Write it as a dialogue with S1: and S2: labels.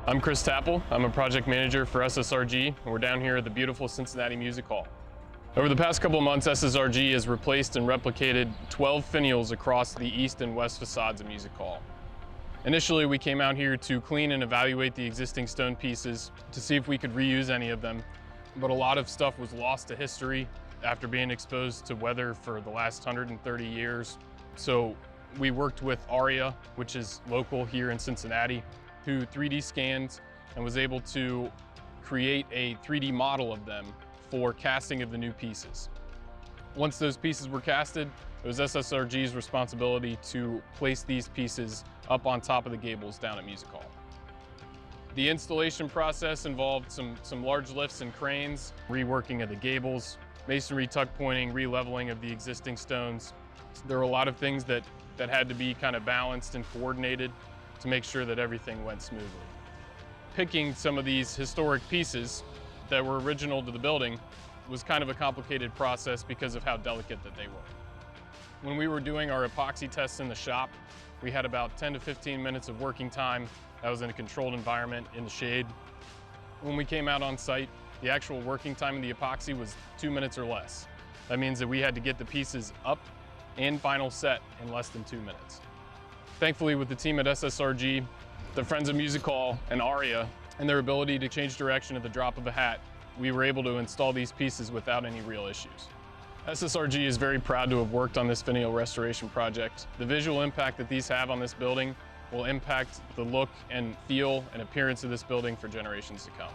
S1: I'm Chris Tapple. I'm a project manager for SSRG, and we're down here at the beautiful Cincinnati Music Hall. Over the past couple of months, SSRG has replaced and replicated 12 finials across the east and west facades of Music Hall. Initially, we came out here to clean and evaluate the existing stone pieces to see if we could reuse any of them, but a lot of stuff was lost to history after being exposed to weather for the last 130 years. So we worked with ARIA, which is local here in Cincinnati, who 3D scanned and was able to create a 3D model of them for casting of the new pieces. Once those pieces were casted, it was SSRG's responsibility to place these pieces up on top of the gables down at Music Hall. The installation process involved some large lifts and cranes, reworking of the gables, masonry tuck pointing, re-leveling of the existing stones. There were a lot of things that had to be kind of balanced and coordinated to make sure that everything went smoothly. Picking some of these historic pieces that were original to the building was kind of a complicated process because of how delicate that they were. When we were doing our epoxy tests in the shop, we had about 10 to 15 minutes of working time. That was in a controlled environment in the shade. When we came out on site, the actual working time of the epoxy was 2 minutes or less. That means that we had to get the pieces up and final set in less than 2 minutes. Thankfully, with the team at SSRG, the Friends of Music Hall, and ARIA, and their ability to change direction at the drop of a hat, we were able to install these pieces without any real issues. SSRG is very proud to have worked on this finial restoration project. The visual impact that these have on this building will impact the look and feel and appearance of this building for generations to come.